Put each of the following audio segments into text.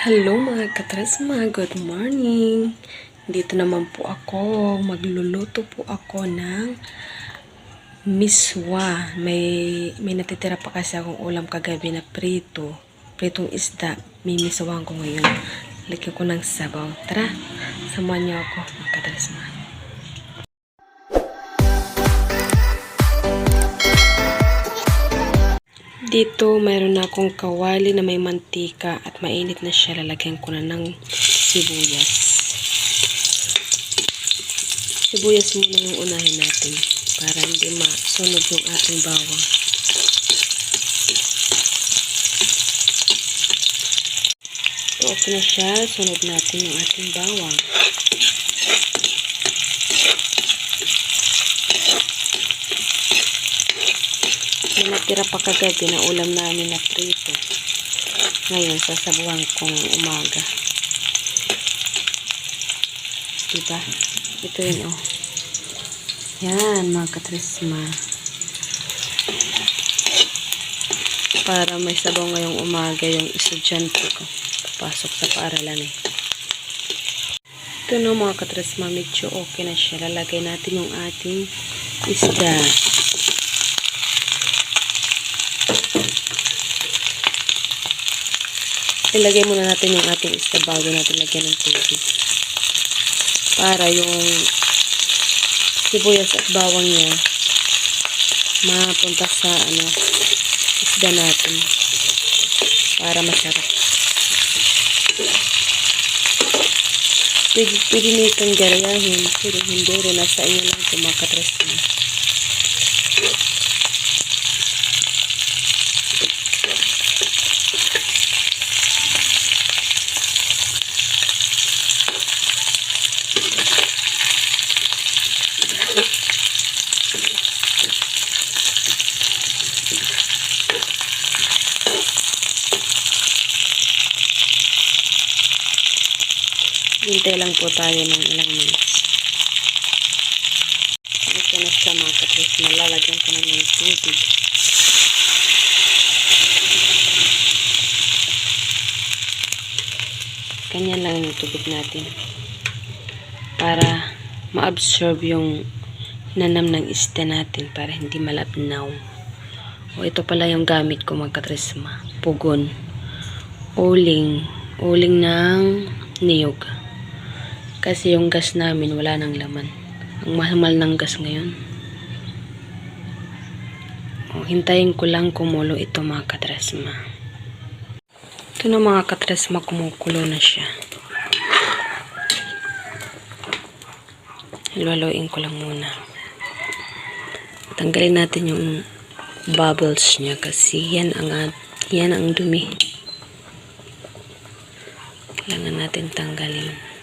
Hello mga katresma, good morning! Dito naman po ako, magluluto po ako ng miswa. May natitira pa kasi akong ulam kagabi na pritong isda. May miswahan ko ngayon. Lagyan ko ng sabaw. Tara, samahan niyo ako mga katresma. Dito, mayroon na akong kawali na may mantika at mainit na siya. Lalagyan ko na ng sibuyas. Sibuyas muna yung unahin natin para hindi masunog yung ating bawang. So, okay na siya. Sunod natin yung ating bawang. May natira pa kagabi na ulam namin na prito. Ngayon, sasabuhan kong umaga. Diba? Ito yun, oh. Yan, mga katresma. Para may sabaw ngayong umaga yung estudyante ko. Papasok sa paaralan eh. Ito no, mga katresma, medyo okay na siya. Lalagay natin yung ating isda. Ilagay muna natin yung ating isda bago natin lagyan ng tubig. Para yung sibuyas at bawang niya mapunta sa isda natin. Para masarap. Pwede nyo itong garayahin. Pero hindi rin. Nasa inyo lang ito mga katresma. Hintay lang po tayo ng ilang minutes. Ito na siya mga katresma. Lalagyan ko na ng tubig. Ganyan lang yung tubig natin. Para ma-absorb yung nanam ng isda natin. Para hindi malabnaw. O ito pala yung gamit ko mga katresma. Pugon. Uling ng niyog. Kasi yung gas namin wala nang laman. Ang mahal ng gas ngayon. O, hintayin ko lang kumulo ito mga katresma. Ito na mga katresma, kumukulo na siya. Haluin ko lang muna. Tanggalin natin yung bubbles niya kasi yan ang dumi. Kailangan natin tanggalin.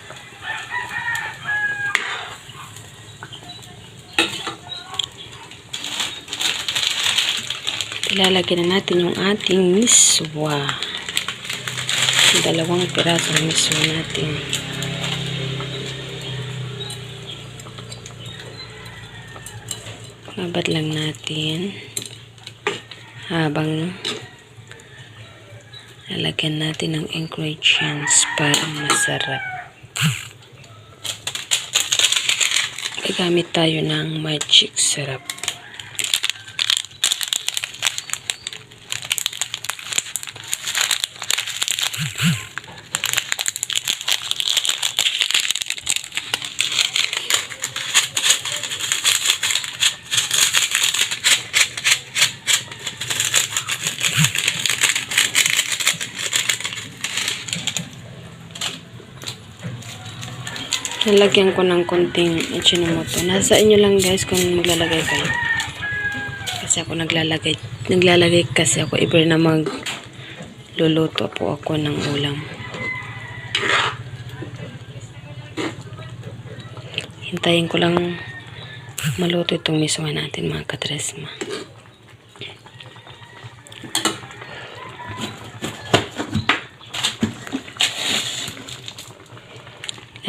Ilalagyan na natin yung ating miswa. Dalawang piraso ng miswa natin. Babad lang natin habang lalagyan natin ng ingredients para masarap. Gagamit tayo ng magic syrup. Nalagyan ko ng konting Ajinomoto. Nasa inyo lang guys kung maglalagay kayo. Kasi ako naglalagay kasi ako every na magluluto po ako ng ulam. Hintayin ko lang maluto itong miswa natin mga katresma.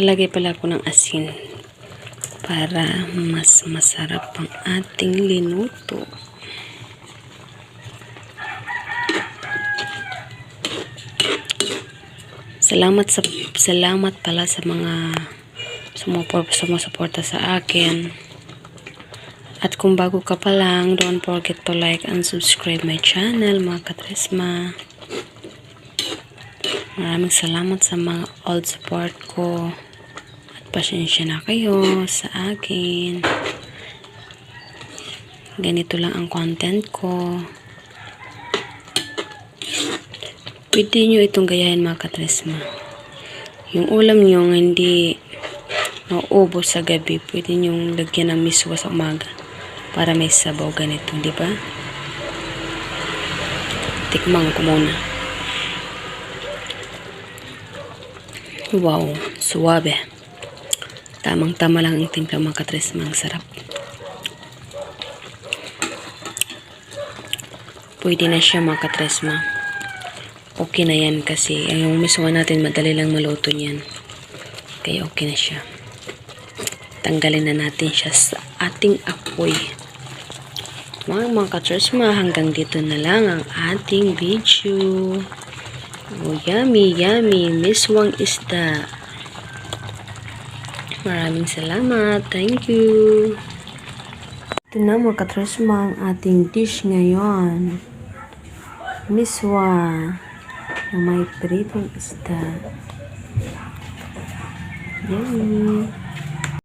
Nalagay pala ako ng asin para mas masarap ang ating linuto. Salamat pala sa mga sumusuporta sa akin. At kung bago ka pa lang, don't forget to like and subscribe my channel, mga katresma. Maraming salamat sa mga old support ko. At pasensya na kayo sa akin. Ganito lang ang content ko. Pwede nyo itong gayahin, mga katresma. Yung ulam nyo hindi mauubos sa gabi, pwede nyo lagyan ng miswa sa umaga para may sabaw ganito, di ba? Tikman ko muna. Wow, suwabe. Tamang-tama lang ang timpla, mga katresma. Ang sarap. Pwede na siya, mga katresma. Okay na yan kasi yung miswa natin madali lang maluto niyan. Kaya okay na siya. Tanggalin na natin siya sa ating apoy. Mga katresma, hanggang dito na lang ang ating video. Oh, yummy, yummy. Miswang isda. Maraming salamat. Thank you. Ito na, mga katresma, ang ating dish ngayon. Miswa na may pritong isda. Yummy.